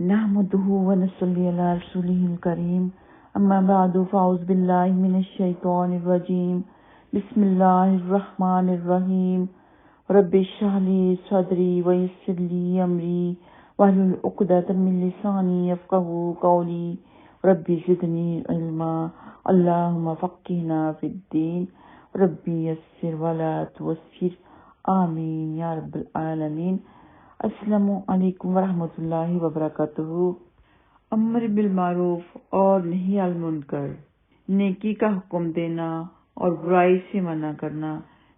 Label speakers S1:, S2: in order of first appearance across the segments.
S1: नहमदुहु व नसल्ली अला रसूलिहिल करीम अम्मा बअदु फ़अऊज़ु बिल्लाहि मिनश शैतानिर रजीम बिस्मिल्लाहिर रहमानिर रहीम रब्बि इश्रह ली सदरी व यस्सिर ली अमरी वहलुल उक़दतम मिन लिसानी यफ़क़हू क़ौली रब्बि ज़िदनी इल्मा अल्लाहुम्मा फ़क़्हिना फ़िद्दीन रब्बि यस्सिर वला तुअस्सिर आमीन या रब्बल आलमीन। अस्सलामु अलैकुम वरहमतुल्लाहि वबरकातुहू। अमर बिल मारूफ और नहीं अल मुनकर, नेकी का हुक्म देना और बुराई से मना करना,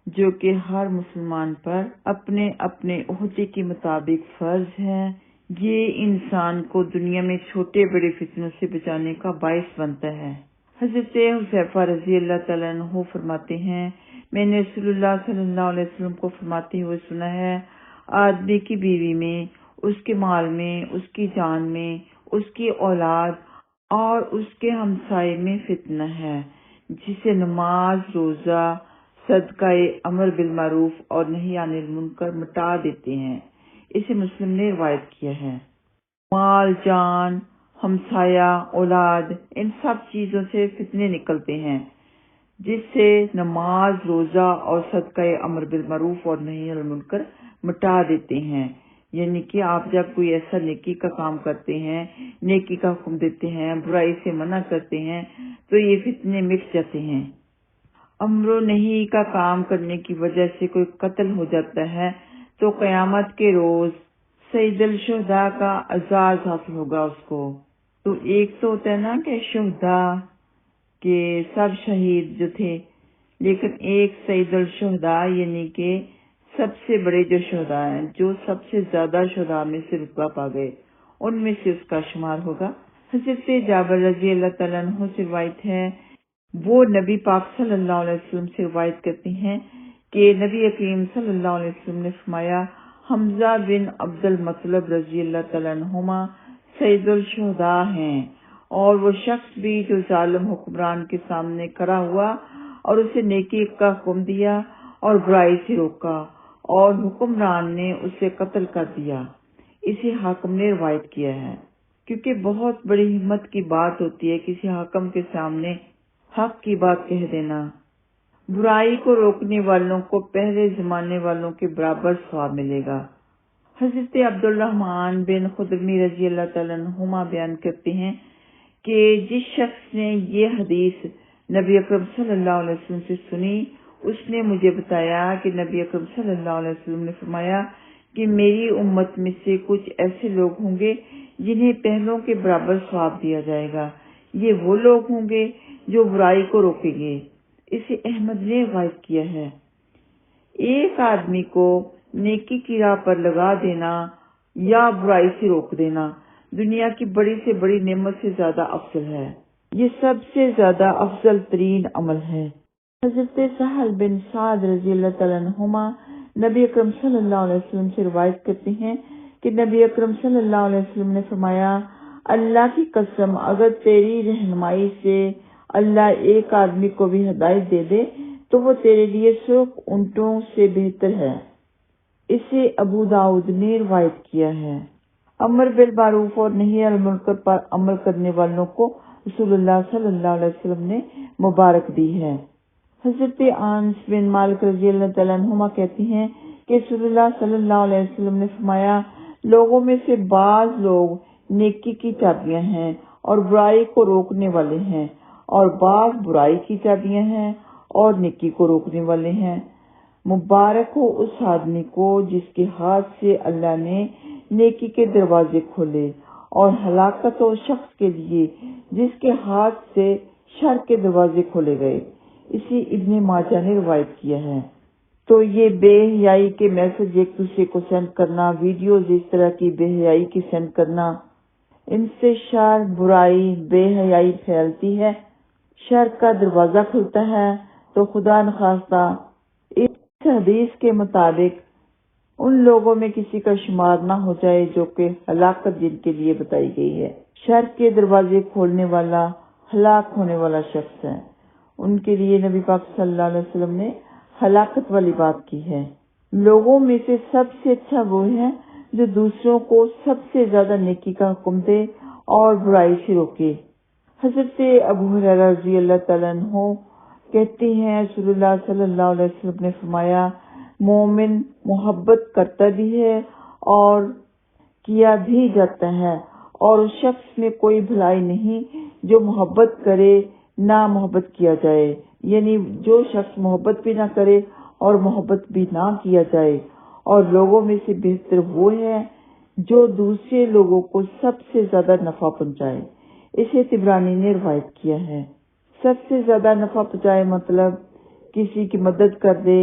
S1: जो कि हर मुसलमान पर अपने अपने ओहदे के मुताबिक फर्ज है। ये इंसान को दुनिया में छोटे बड़े फितनों से बचाने का बाइस बनता है। हज़रत हुज़ैफा रज़ी अल्लाह तआला अन्हु फरमाते हैं, मैंने रसूलुल्लाह सल्लल्लाहु अलैहि वसल्लम को फरमाते हुए सुना है, आदमी की बीवी में, उसके माल में, उसकी जान में, उसकी औलाद और उसके हमसाये में फितना है, जिसे नमाज, रोजा, सदकाए अमर बिल मरूफ और नहीं अनिल मुनकर मिटा देते हैं। इसे मुस्लिम ने रिवायत किया है। माल, जान, हमसाया, औलाद, इन सब चीजों से फितने निकलते हैं, जिससे नमाज, रोजा और सदकाए अमर बिल मरूफ और नहीं अनिल मुनकर मिटा देते हैं। यानी कि आप जब कोई ऐसा नेकी का काम करते हैं, नेकी का हुक्म देते हैं, बुराई से मना करते हैं, तो ये फितने मिट जाते हैं। अमरो नहीं का काम करने की वजह से कोई कत्ल हो जाता है तो कयामत के रोज सईदुल शुहदा का एजाज हासिल होगा उसको। तो एक तो होता है ना कि शुहदा के सब शहीद जो थे, लेकिन एक सईदुल शुहदा यानी कि सबसे बड़े जो शुहदा हैं, जो सबसे ज्यादा शुहदा में से रुतबा पा गए, उनमें से उसका शुमार होगा। हज़रत जाबिर रज़ी अल्लाह तआला अन्हु से रिवायत है, वो नबी पाक सल्लल्लाहु अलैहि वसल्लम से रिवायत करते हैं कि नबी करीम सल्लल्लाहु अलैहि वसल्लम ने फरमाया, हमजा बिन अब्दुल मतलब रज़ी अल्लाह तआला अन्हुमा सईदुल शुहदा हैं, और वो शख्स भी जो जालिम हुक्मरान के सामने खड़ा हुआ और उसे नेकी का हुक्म दिया और बुराई से रोका और हुक्मरान ने उसे कत्ल कर दिया। इसे हाकिम ने रिवायत किया है, क्योंकि बहुत बड़ी हिम्मत की बात होती है किसी हाकिम के सामने हक की बात कह देना। बुराई को रोकने वालों को पहले जमाने वालों के बराबर सवाब मिलेगा। हजरत अब्दुर्रहमान बिन खुदरमी रजी अल्लाह तआला अन्हुमा बयान करते हैं कि जिस शख्स ने ये हदीस नबी अकरम सल्लल्लाहु अलैहि वसल्लम से सुनी, उसने मुझे बताया कि नबी अकरम सल्लल्लाहु अलैहि वसल्लम ने फरमाया कि मेरी उम्मत में से कुछ ऐसे लोग होंगे जिन्हें पहलों के बराबर सवाब दिया जाएगा। ये वो लोग होंगे जो बुराई को रोकेंगे। इसे अहमद ने रिवायत किया है। एक आदमी को नेकी की राह पर लगा देना या बुराई से रोक देना दुनिया की बड़ी से बड़ी नेमत से ज्यादा अफजल है। ये सबसे ज्यादा अफजल तरीन अमल है। हज़रत सहल बिन साद रज़ी अल्लाह तआला अन्हुमा नबी अकरम सल्लल्लाहु अलैहि वसल्लम से रिवायत करते हैं कि नबी अकरम सल्लल्लाहु अलैहि वसल्लम ने फरमाया, अल्लाह की कसम, अगर तेरी रहनुमाई से अल्लाह एक आदमी को भी हिदायत दे दे तो वो तेरे लिए सिर्फ ऊंटों से बेहतर है। इसे अबू दाऊद ने रिवायत किया है। अमर बिल मारूफ और नहीं अल मुनकर पर अमल करने वालों को रसूलुल्लाह सल्लल्लाहु अलैहि वसल्लम ने मुबारक दी है। हज़रत आनस बिन मालिक रज़ी अल्लाह तआला अन्हुमा कहती हैं कि रसूलुल्लाह सल्लल्लाहु अलैहि वसल्लम ने फरमाया, लोगों में से बाज लोग नेकी की चाबियां हैं और बुराई को रोकने वाले हैं, और बाज बुराई की चाबियां हैं और नेकी को रोकने वाले हैं। मुबारक हो उस आदमी को जिसके हाथ से अल्लाह ने नेकी के दरवाजे खोले, और हलाकत हो शख्स के लिए जिसके हाथ से शर के दरवाजे खोले गए। इसी इब्ने माजा ने रिवायत किया है। तो ये बेहयाई के मैसेज एक दूसरे को सेंड करना, वीडियोज इस तरह की बेहयाई की सेंड करना, इनसे शर, बुराई, बेहयाई फैलती है, शर का दरवाजा खुलता है। तो खुदा नखास्ता इस हदीस के मुताबिक उन लोगों में किसी का शुमार ना हो जाए जो कि हलाकत जिनके लिए बताई गई है। शर के दरवाजे खोलने वाला हलाक होने वाला शख्स है। उनके लिए नबी पाक सल्लल्लाहु अलैहि वसल्लम ने हलाकत वाली बात की है। लोगों में से सबसे अच्छा वो है جو دوسروں کو سب سے زیادہ نیکی کا حکم دے اور برائی سے روکے۔ حضرت ابو ہریرہ رضی اللہ تعالیٰ عنہ کہتے ہیں رسول اللہ صلی اللہ علیہ وسلم نے فرمایا، مومن محبت کرتا بھی ہے اور کیا بھی جاتا ہے، اور اس شخص میں کوئی بھلائی نہیں جو محبت کرے نہ محبت کیا جائے، یعنی جو شخص محبت بھی نہ کرے اور محبت بھی نہ کیا جائے، اور لوگوں میں سے بہتر وہ ہے جو دوسرے لوگوں کو سب سے زیادہ نفع پہنچائے۔ اسے طبرانی نے روایت کیا ہے۔ سب سے زیادہ نفع پہنچائے مطلب کسی کی مدد کر دے،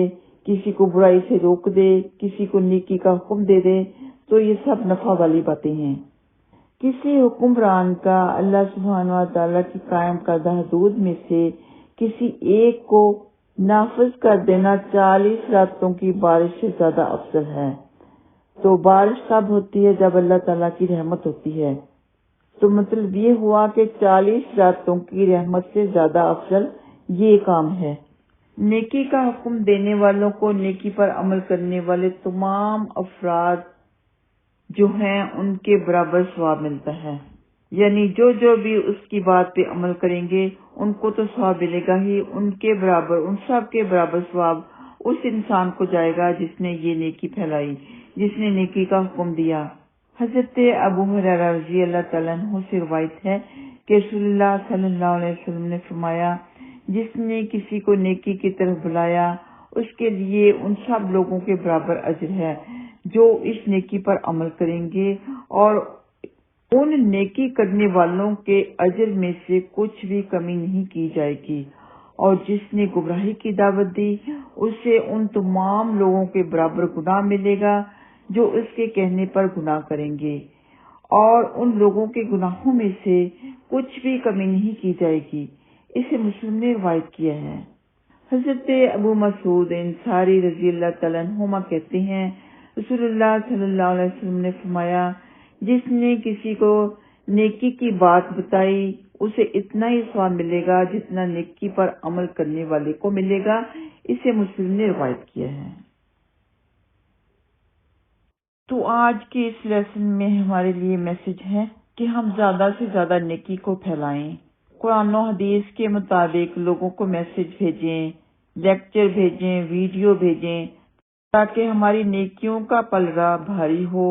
S1: کسی کو برائی سے روک دے، کسی کو نیکی کا حکم دے دے، تو یہ سب نفع والی باتیں ہیں۔ کسی حکمران کا اللہ سبحانہ تعالیٰ کی قائم کردہ حدود میں سے کسی ایک کو نافذ کر دینا 40 راتوں کی بارش سے زیادہ افضل ہے۔ تو بارش کب ہوتی ہے؟ جب اللہ تعالیٰ کی رحمت ہوتی ہے۔ تو مطلب یہ ہوا کہ 40 راتوں کی رحمت سے زیادہ افضل یہ کام ہے۔ نیکی کا حکم دینے والوں کو نیکی پر عمل کرنے والے تمام افراد جو ہیں ان کے برابر ثواب ملتا ہے، یعنی جو بھی اس کی بات پہ عمل کریں گے ان کو تو ثواب ملے گا ہی، ان کے برابر، ان سب کے برابر ثواب اس انسان کو جائے گا جس نے یہ نیکی پھیلائی، جس نے نیکی کا حکم دیا۔ حضرت ابو ہریرہ رضی اللہ تعالیٰ عنہ سے روایت ہے کہ رسول اللہ صلی اللہ علیہ وسلم نے فرمایا، جس نے کسی کو نیکی کی طرف بلایا اس کے لیے ان سب لوگوں کے برابر اجر ہے جو اس نیکی پر عمل کریں گے، اور ان نیکی کرنے والوں کے اجر میں سے کچھ بھی کمی نہیں کی جائے گی، اور جس نے گمراہی کی دعوت دی اسے ان تمام لوگوں کے برابر گناہ ملے گا جو اس کے کہنے پر گناہ کریں گے، اور ان لوگوں کے گناہوں میں سے کچھ بھی کمی نہیں کی جائے گی۔ اسے مسلم نے روایت کیا ہے۔ حضرت ابو مسعود انصاری رضی اللہ تعالیٰ عنہما کہتے ہیں، رسول اللہ صلی اللہ علیہ وسلم نے فرمایا، جس نے کسی کو نیکی کی بات بتائی اسے اتنا ہی ثواب ملے گا جتنا نیکی پر عمل کرنے والے کو ملے گا۔ اسے مسلم نے روایت کیا ہے۔ تو آج کے اس لیسن میں ہمارے لیے میسج ہے کہ ہم زیادہ سے زیادہ نیکی کو پھیلائیں، قرآن و حدیث کے مطابق لوگوں کو میسج بھیجیں، لیکچر بھیجیں، ویڈیو بھیجیں، تاکہ ہماری نیکیوں کا پلڑا بھاری ہو،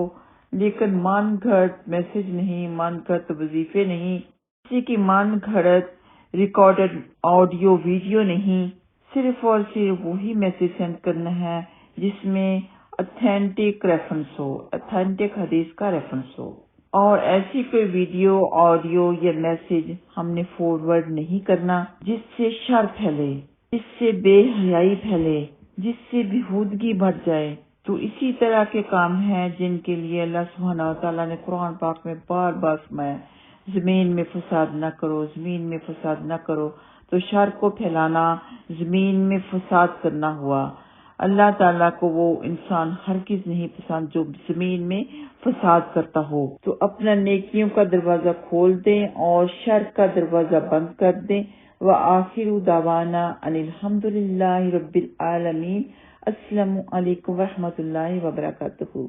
S1: لیکن من گھڑت میسج نہیں، من گھڑت وظیفے نہیں، کسی کی من گھڑت ریکارڈڈ آڈیو ویڈیو نہیں، صرف اور صرف وہی میسج سینڈ کرنا ہے جس میں اتھینٹک ریفرنس ہو، اتھینٹک حدیث کا ریفرنس ہو، اور ایسی کوئی ویڈیو، آڈیو یا میسج ہم نے فارورڈ نہیں کرنا جس سے شر پھیلے، جس سے بے حیائی پھیلے، جس سے بےہودگی بڑھ جائے۔ تو اسی طرح کے کام ہیں جن کے لیے اللہ سبحانہ تعالیٰ نے قرآن پاک میں بار بار فرمایا، زمین میں فساد نہ کرو، زمین میں فساد نہ کرو۔ تو شر کو پھیلانا زمین میں فساد کرنا ہوا۔ اللہ تعالیٰ کو وہ انسان ہرگز نہیں پسند جو زمین میں فساد کرتا ہو۔ تو اپنا نیکیوں کا دروازہ کھول دیں اور شر کا دروازہ بند کر دیں۔ وآخر دعوانا ان الحمد للہ رب العالمین۔ السلام علیکم ورحمۃ اللہ وبرکاتہ۔